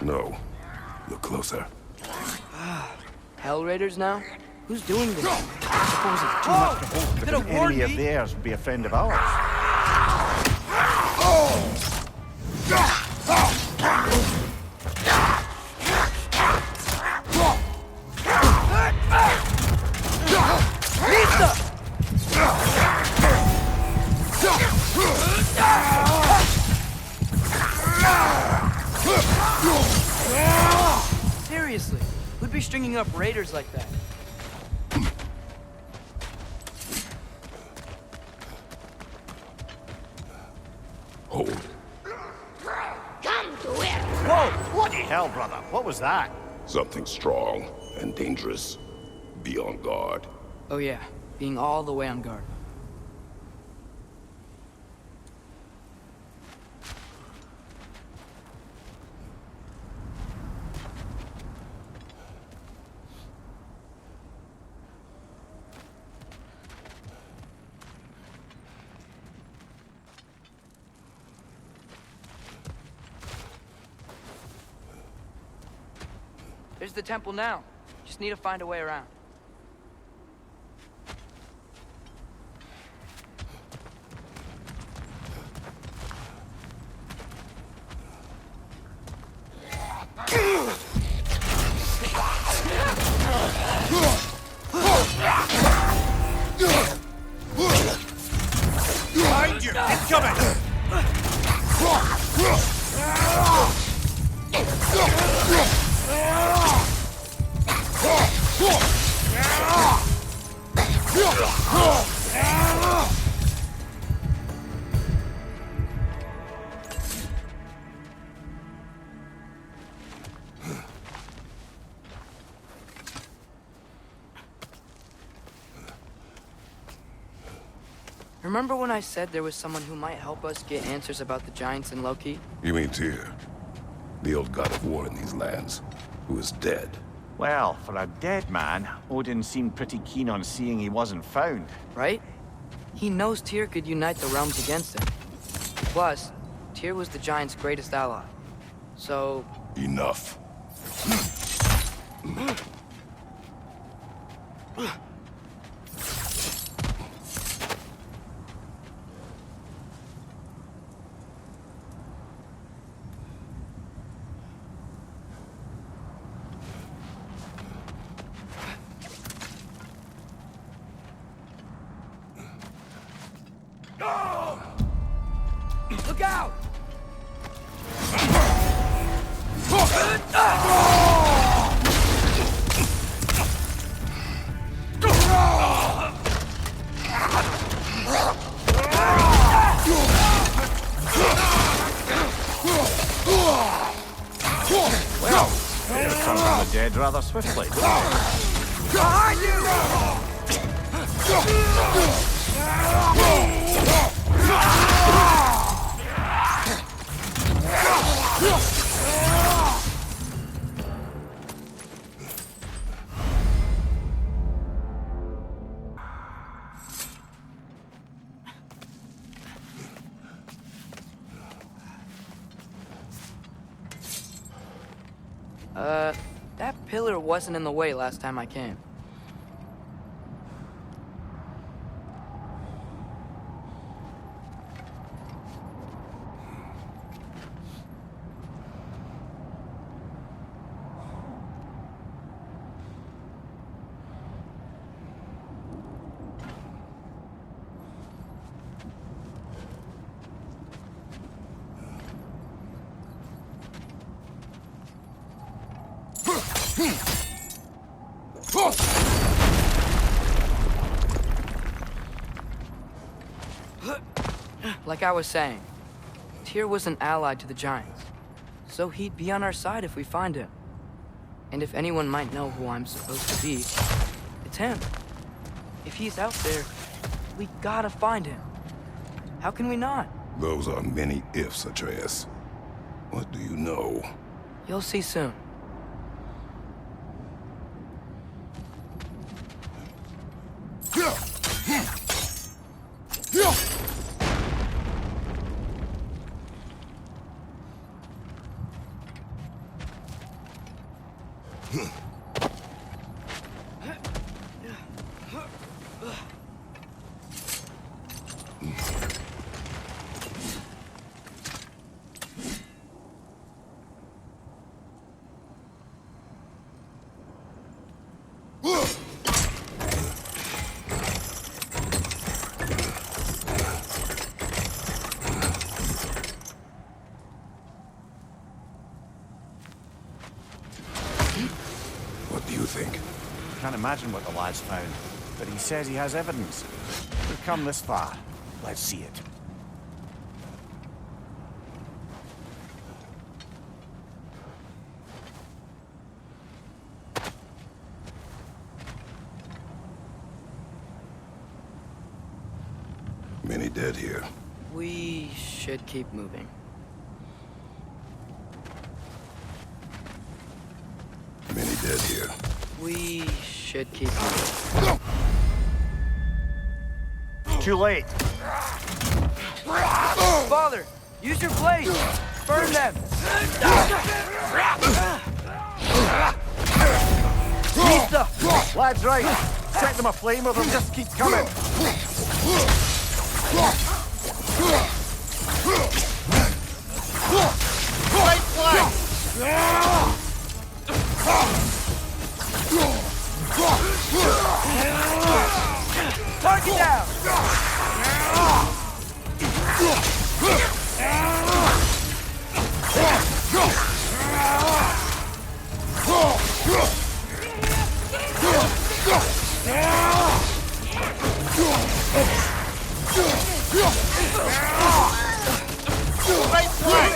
No. Look closer. Hell Raiders now? Who's doing this? I suppose it's too much to hope that an enemy of theirs would be a friend of ours. Seriously, who'd be stringing up raiders like that? Hold. Come to where? Whoa! Bloody hell, brother. What was that? Something strong and dangerous. Be on guard. Oh yeah, being all the way on guard. There's the temple now. Just need to find a way around. Behind you! Incoming! Remember when I said there was someone who might help us get answers about the giants in Loki? You mean Tyr? The old god of war in these lands, who is dead. Well, for a dead man, Odin seemed pretty keen on seeing he wasn't found. Right? He knows Tyr could unite the realms against him. Plus, Tyr was the giant's greatest ally. So... Enough. Look out! Well, they returned from the dead rather swiftly. Behind you! That pillar wasn't in the way last time I came. Like I was saying, Tyr was an ally to the giants, so he'd be on our side if we find him. And if anyone might know who I'm supposed to be, it's him. If he's out there, we gotta find him. How can we not? Those are many ifs, Atreus. What do you know? You'll see soon. What do you think? Can't imagine what the lad's found, but he says he has evidence. We've come this far. Let's see it. Many dead here. We should keep moving. Many dead here. We should keep moving. Too late. Father, use your blade! Burn them! Pizza! Lad's right. Set them aflame or they'll just keep coming. Right flank! Target down! Right flank!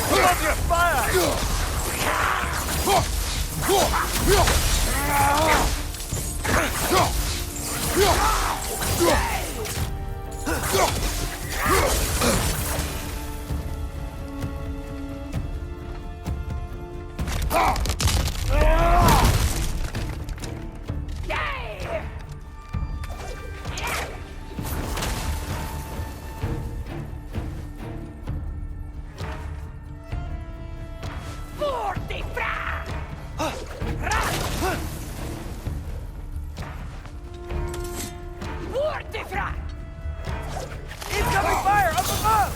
Put up your fire! Incoming fire up above!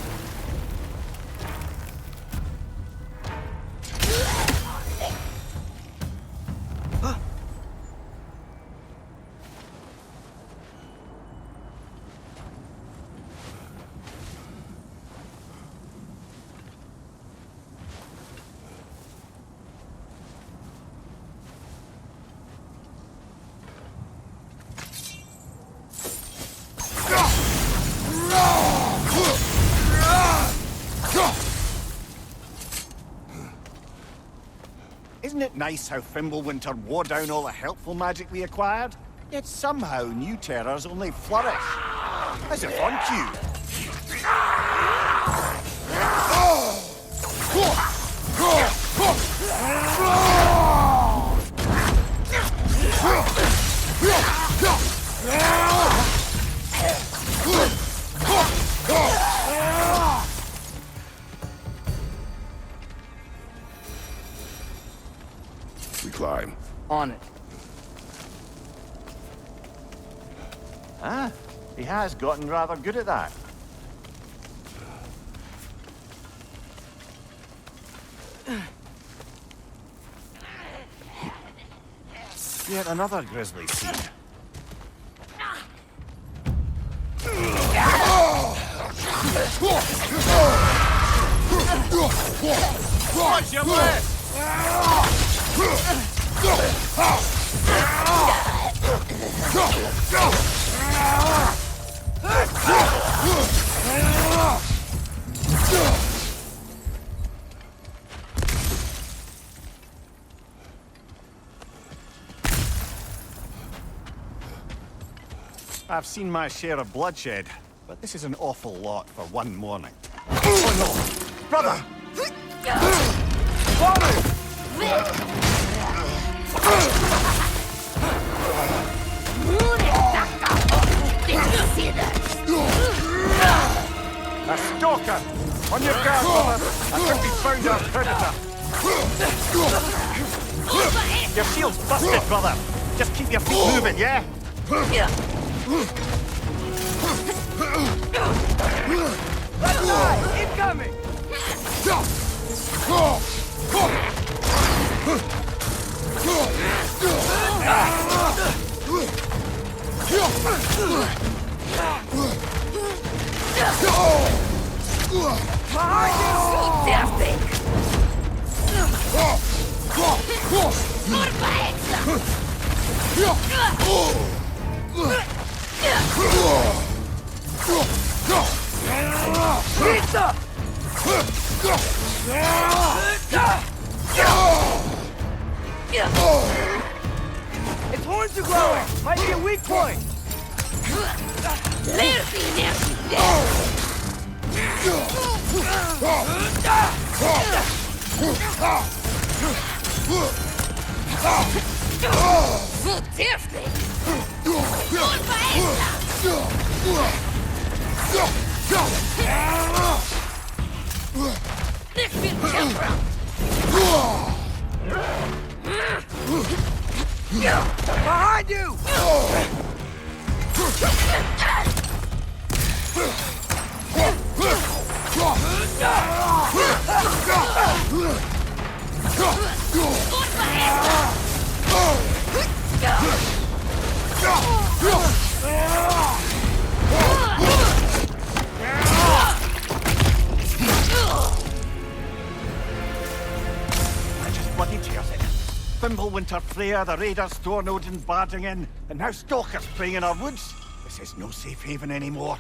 Isn't it nice how Fimbulwinter wore down all the helpful magic we acquired? Yet somehow new terrors only flourish. As if on cue. We climb. On it. Ah, he has gotten rather good at that. Yet another grisly scene. Watch your left! I've seen my share of bloodshed, but this is an awful lot for one morning. Oh no! Brother! Father! Your shield's busted, brother. Just keep your feet moving, yeah? Left side! Incoming! Pizza! Its horns are glowing! Might be a weak point! Behind you! I just bloody tears it. Fimbulwinter Freya, the raiders, Stornodin barging in, and now stalkers preying in our woods. This is no safe haven anymore.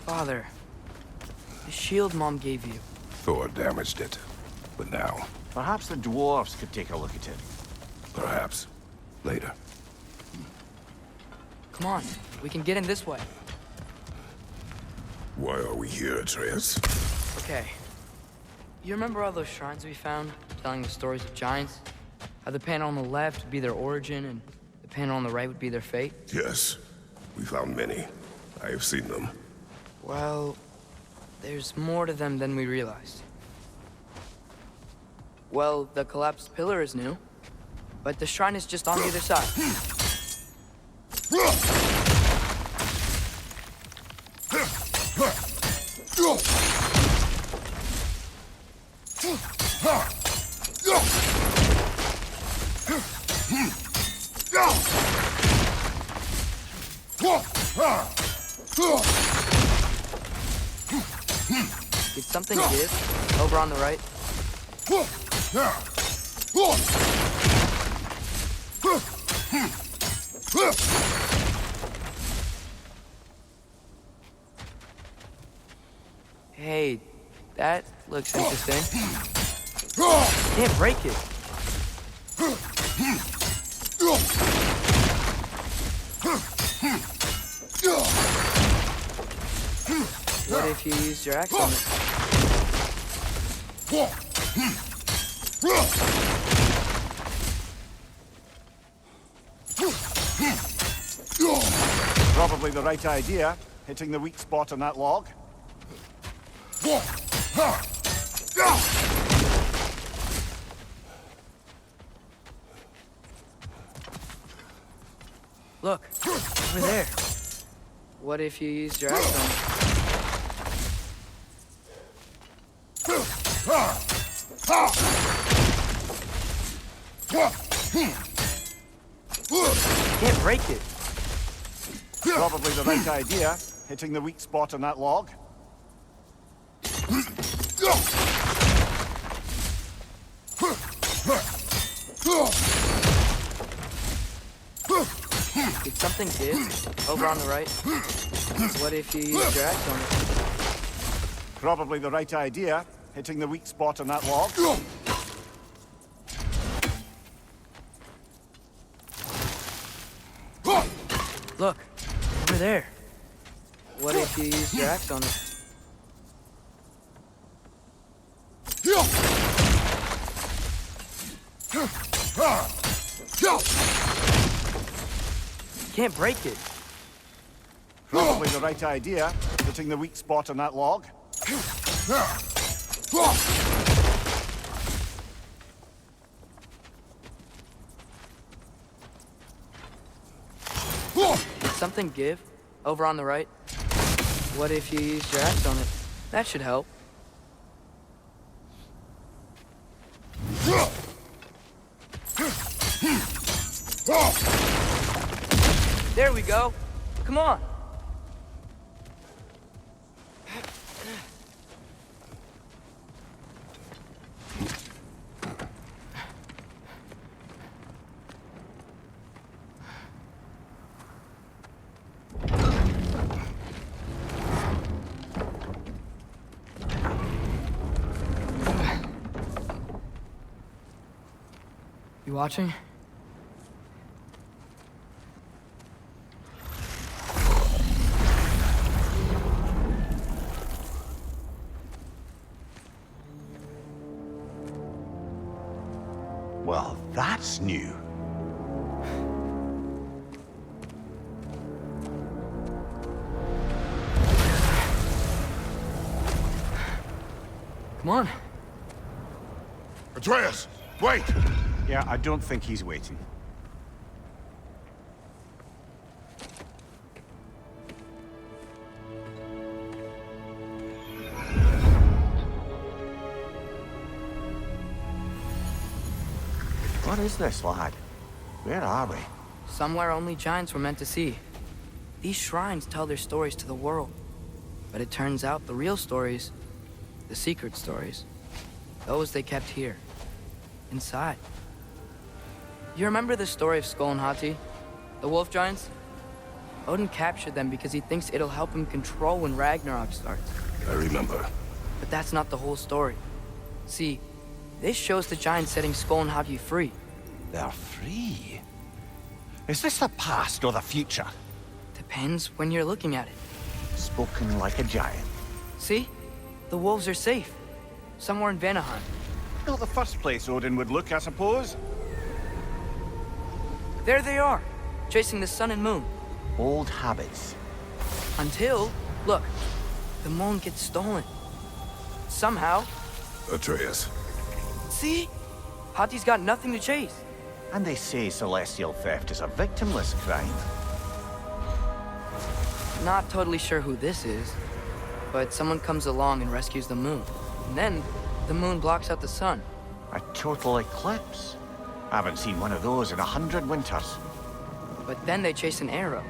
Father, the shield Mom gave you. Thor damaged it. But now, Perhaps the dwarves could take a look at it. perhaps, later. Come on, we can get in this way. Why are we here, Atreus? Okay. You remember all those shrines we found, telling the stories of giants? How the panel on the left would be their origin, and the panel on the right would be their fate? Yes, we found many. I have seen them. Well, there's more to them than we realized. Well, the collapsed pillar is new, but the shrine is just on the other side. Did something give? Over on the right? Hey, that looks interesting. Can't break it. What if you used your axe on it? Probably the right idea, hitting the weak spot on that log. Look, over there. What if you used your axe on it? Can't break it. Probably the right idea, hitting the weak spot on that log. Did something give? Over on the right. What if you used your axe on it? Probably the right idea, hitting the weak spot on that log. Look, over there. What if you used your axe on it? Can't break it. Probably the right idea, hitting the weak spot on that log. Did something give? Over on the right. What if you used your axe on it? That should help. There we go. Come on. You watching? Well, that's new. Come on. Atreus, wait! Yeah, I don't think he's waiting. What is this, lad? Where are we? Somewhere only giants were meant to see. These shrines tell their stories to the world. But it turns out the real stories, the secret stories, those they kept here, inside. You remember the story of Skull and Hati, the wolf giants? Odin captured them because he thinks it'll help him control when Ragnarok starts. I remember. But that's not the whole story. See, this shows the giants setting Skull and Hati free. They're free. Is this the past or the future? Depends when you're looking at it. Spoken like a giant. See? The wolves are safe. Somewhere in Vanaheim. Not the first place Odin would look, I suppose. There they are, chasing the sun and moon. Old habits. Until, look, the moon gets stolen. Somehow. Atreus. See? Hati's got nothing to chase. And they say celestial theft is a victimless crime. Not totally sure who this is, but someone comes along and rescues the moon. And then, the moon blocks out the sun. A total eclipse. I haven't seen one of those in 100 winters. But then they chase an arrow,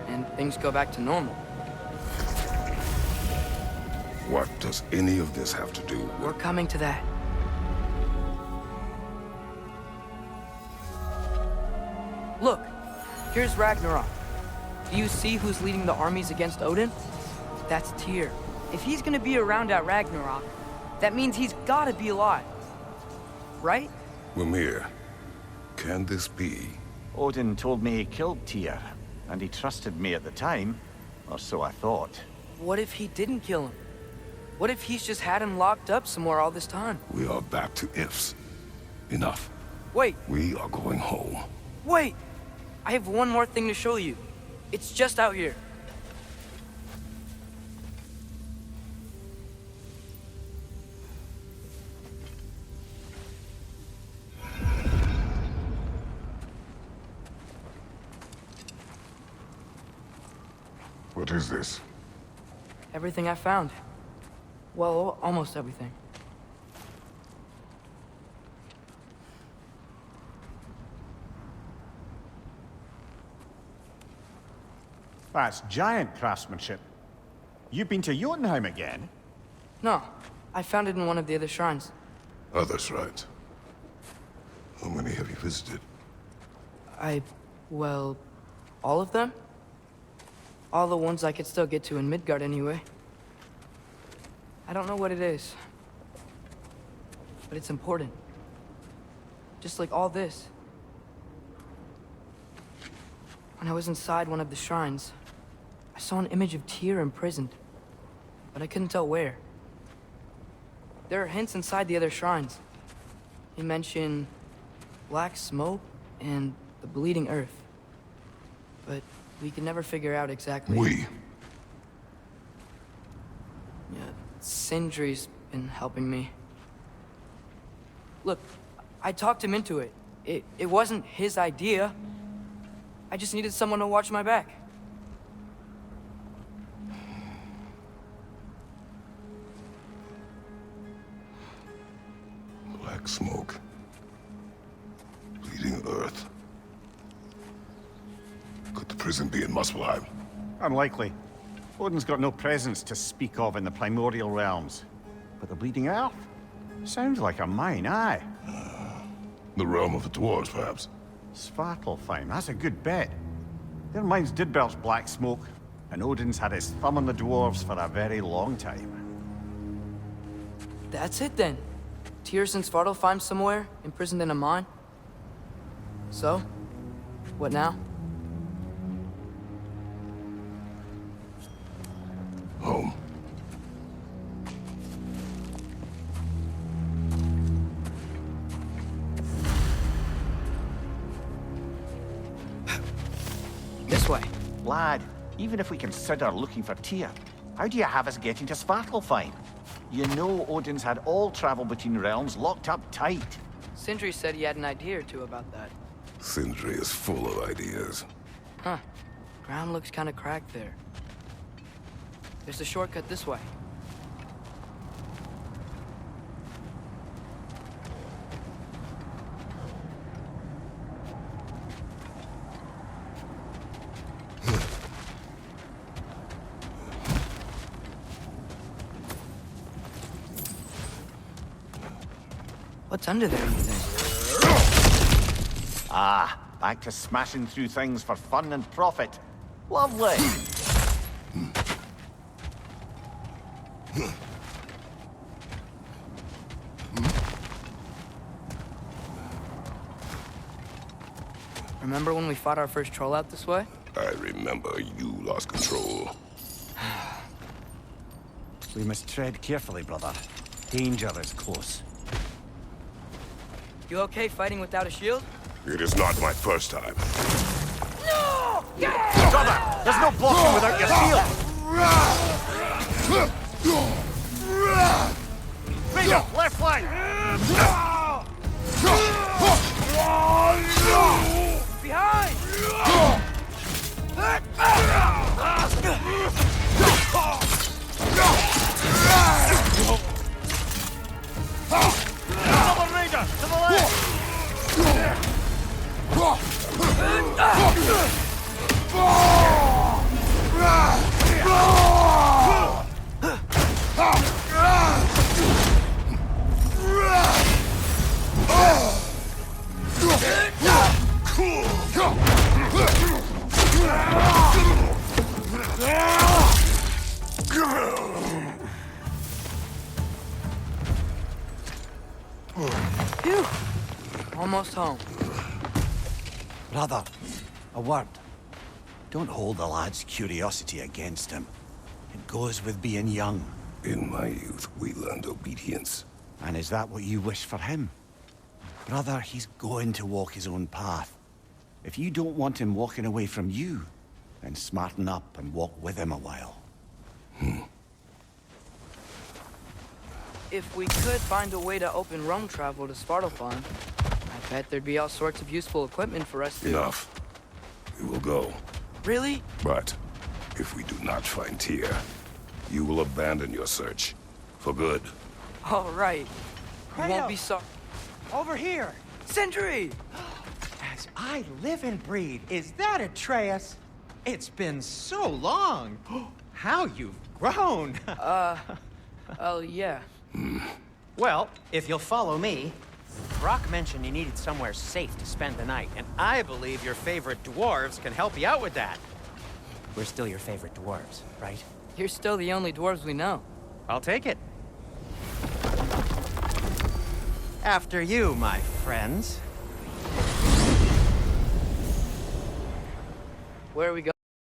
and things go back to normal. What does any of this have to do with... We're coming to that. Look, here's Ragnarok. Do you see who's leading the armies against Odin? That's Tyr. If he's gonna be around at Ragnarok, that means he's gotta be alive. Right? Mimir, can this be? Odin told me he killed Tyr, and he trusted me at the time, or so I thought. What if he didn't kill him? What if he's just had him locked up somewhere all this time? We are back to ifs. Enough. Wait, We are going home. wait! I have one more thing to show you. It's just out here. What is this? Everything I found. Well, almost everything. That's giant craftsmanship. You've been to Jotunheim again? No, I found it in one of the other shrines. Other shrines. How many have you visited? Well, all of them? All the ones I could still get to in Midgard anyway. I don't know what it is, but it's important. Just like all this. When I was inside one of the shrines, I saw an image of Tyr imprisoned, but I couldn't tell where. There are hints inside the other shrines. He mentioned black smoke and the bleeding earth. But we could never figure out exactly... We? Yeah, Sindri's been helping me. Look, I talked him into it. It wasn't his idea. I just needed someone to watch my back. Black smoke. Bleeding earth. Could the prison be in Muspelheim? Unlikely. Odin's got no presence to speak of in the primordial realms. But the Bleeding Earth? Sounds like a mine, aye. The realm of the dwarves, perhaps? Svartalfheim, that's a good bet. Their mines did belch black smoke, and Odin's had his thumb on the dwarves for a very long time. That's it then. Tyr's in Svartalfheim somewhere, imprisoned in a mine. So, what now? Home. This way. Lad, even if we consider looking for Tyr, how do you have us getting to Svartalfheim? You know Odin's had all travel between realms locked up tight. Sindri said he had an idea or two about that. Sindri is full of ideas. Huh. Ground looks kind of cracked there. There's a shortcut this way. What's under there, you think? Ah, back to smashing through things for fun and profit. Lovely. Remember when we fought our first troll out this way? I remember you lost control. We must tread carefully, brother. Danger is close. You okay fighting without a shield? It is not my first time. No! Brother, there's no blocking without your shield! Raider, left flank! Behind! Double Raider, to the left! Phew. Almost home. Brother, a word. Don't hold the lad's curiosity against him. It goes with being young. In my youth, we learned obedience. And is that what you wish for him? Brother, he's going to walk his own path. If you don't want him walking away from you, then smarten up and walk with him a while. If we could find a way to open roam travel to Svartalfheim, I bet there'd be all sorts of useful equipment for us to... Enough. We will go. Really? But If we do not find Tyr, you will abandon your search. For good. All right. You won't be Kratos! sorry. Over here! Sentry! As I live and breathe, is that Atreus? It's been so long. How you've grown. Oh, yeah. Well, if you'll follow me, Brock mentioned you needed somewhere safe to spend the night, and I believe your favorite dwarves can help you out with that. We're still your favorite dwarves, right? You're still the only dwarves we know. I'll take it. After you, my friends. Where are we going?